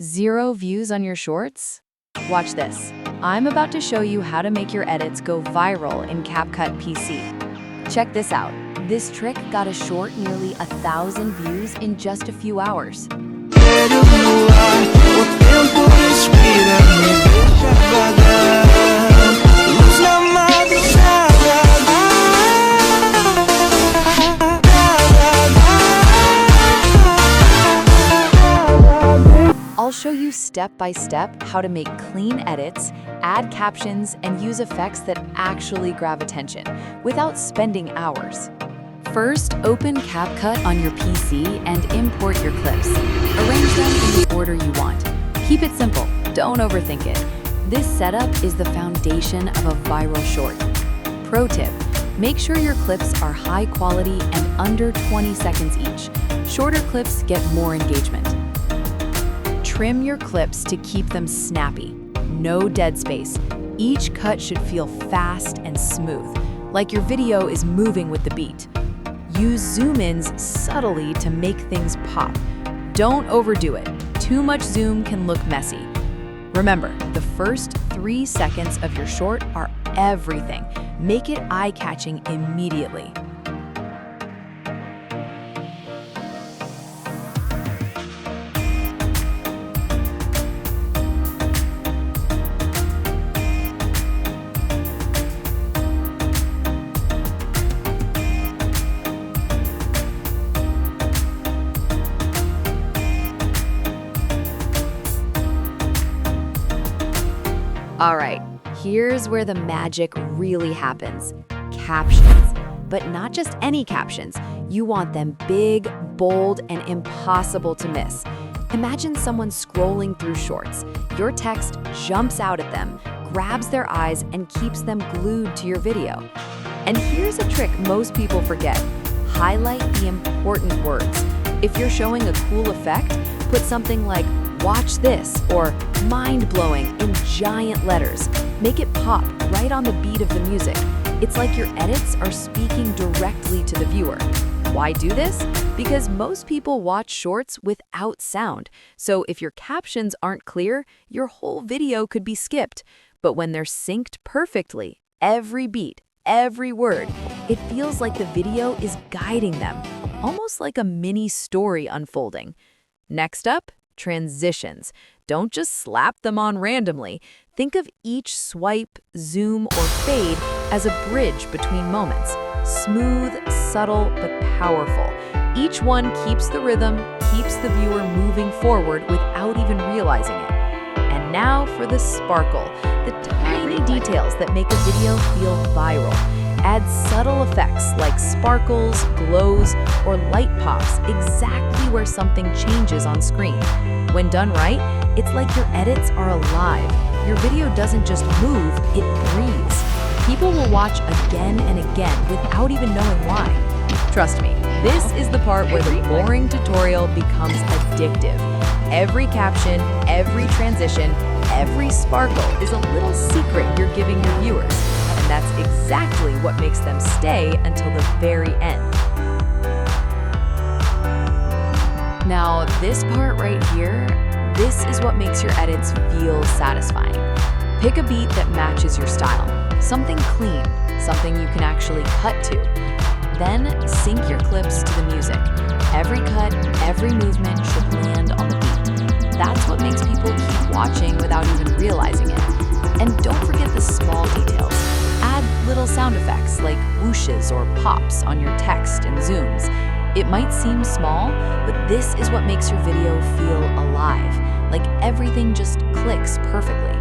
0 views on your shorts? Watch this. I'm about to show you how to make your edits go viral in CapCut PC. Check this out. This trick got a short nearly 1,000 views in just a few hours. I'll show you step by step how to make clean edits, add captions, and use effects that actually grab attention without spending hours. First, open CapCut on your PC and import your clips. Arrange them in the order you want. Keep it simple, don't overthink it. This setup is the foundation of a viral short. Pro tip, make sure your clips are high quality and under 20 seconds each. Shorter clips get more engagement. Trim your clips to keep them snappy. No dead space. Each cut should feel fast and smooth, like your video is moving with the beat. Use zoom-ins subtly to make things pop. Don't overdo it. Too much zoom can look messy. Remember, the first 3 seconds of your short are everything. Make it eye-catching immediately. All right, here's where the magic really happens. Captions. But not just any captions. You want them big, bold, and impossible to miss. Imagine someone scrolling through shorts. Your text jumps out at them, grabs their eyes, and keeps them glued to your video. And here's a trick most people forget. Highlight the important words. If you're showing a cool effect, put something like "watch this" or "mind-blowing" in giant letters. Make it pop right on the beat of the music. It's like your edits are speaking directly to the viewer. Why do this? Because most people watch shorts without sound. So if your captions aren't clear, your whole video could be skipped. But when they're synced perfectly, every beat, every word, it feels like the video is guiding them, almost like a mini story unfolding. Next up, transitions. Don't just slap them on randomly. Think of each swipe, zoom, or fade as a bridge between moments. Smooth, subtle, but powerful. Each one keeps the rhythm, keeps the viewer moving forward without even realizing it. And now for the sparkle, the tiny details that make a video feel viral. Add subtle effects like sparkles, glows, or light pops exactly where something changes on screen. When done right, it's like your edits are alive. Your video doesn't just move, it breathes. People will watch again and again without even knowing why. Trust me, this is the part where the boring tutorial becomes addictive. Every caption, every transition, every sparkle is a little secret you're giving your viewers. And that's exactly what makes them stay until the very end. Now, this part right here, this is what makes your edits feel satisfying. Pick a beat that matches your style. Something clean, something you can actually cut to. Then sync your clips to the music. Every cut, every movement should land on the beat. That's what makes people keep watching without even realizing it. And don't forget the small details. Add little sound effects like whooshes or pops on your text and zooms. It might seem small, but this is what makes your video feel alive, like everything just clicks perfectly.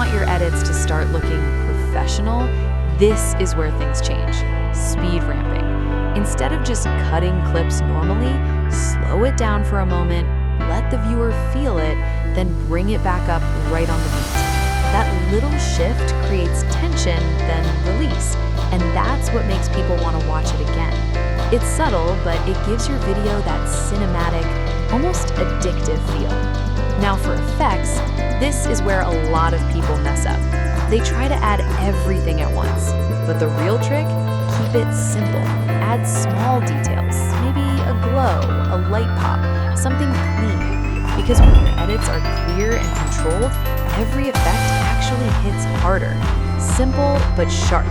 want your edits to start looking professional, this is where things change. Speed ramping. Instead of just cutting clips normally, slow it down for a moment, let the viewer feel it, then bring it back up right on the beat. That little shift creates tension, then release, and that's what makes people want to watch it again. It's subtle, but it gives your video that cinematic, almost addictive feel. Now for effects, this is where a lot of people mess up. They try to add everything at once, but the real trick? Keep it simple. Add small details, maybe a glow, a light pop, something clean. Because when your edits are clear and controlled, every effect actually hits harder. Simple but sharp.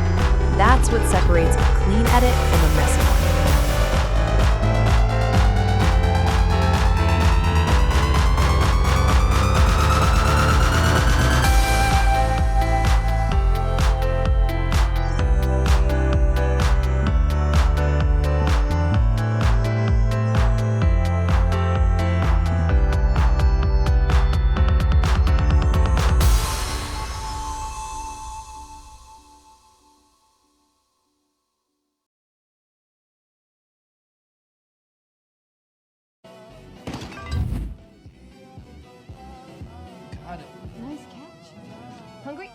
That's what separates a clean edit from a messy one. Nice catch. Hungry?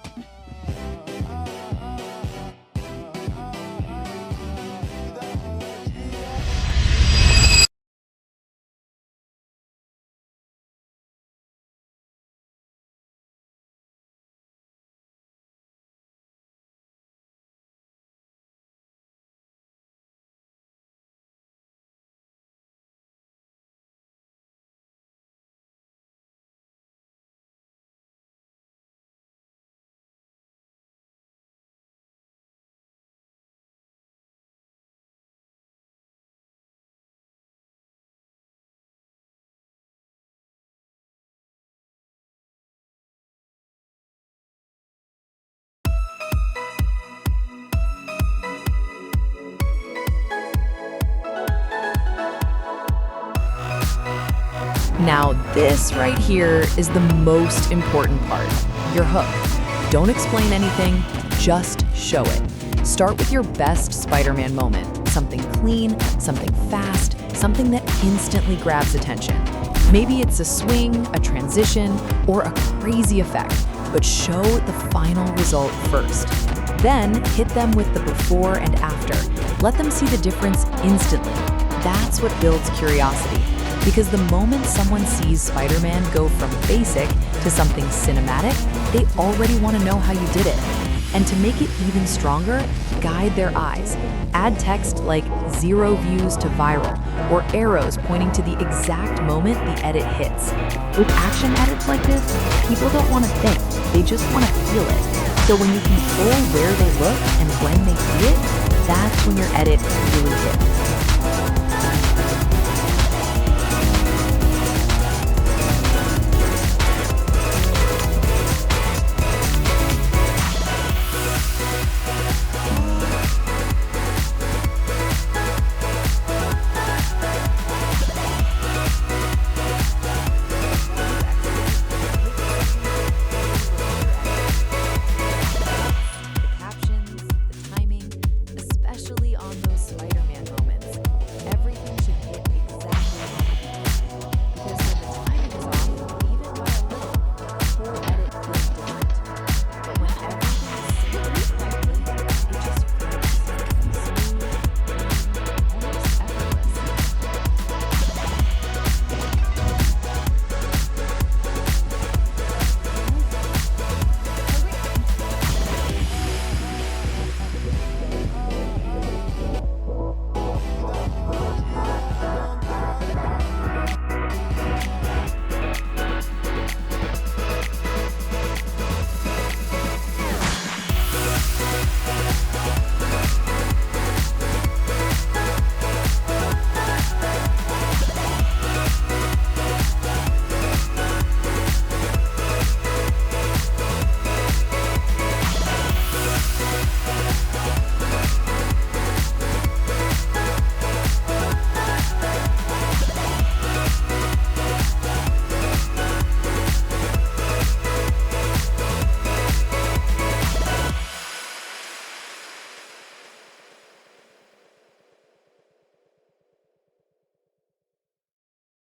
Now this right here is the most important part, your hook. Don't explain anything, just show it. Start with your best Spider-Man moment, something clean, something fast, something that instantly grabs attention. Maybe it's a swing, a transition, or a crazy effect, but show the final result first. Then hit them with the before and after. Let them see the difference instantly. That's what builds curiosity. Because the moment someone sees Spider-Man go from basic to something cinematic, they already want to know how you did it. And to make it even stronger, guide their eyes. Add text like 0 views to viral, or arrows pointing to the exact moment the edit hits. With action edits like this, people don't want to think, they just want to feel it. So when you control where they look and when they see it, that's when your edit really hits.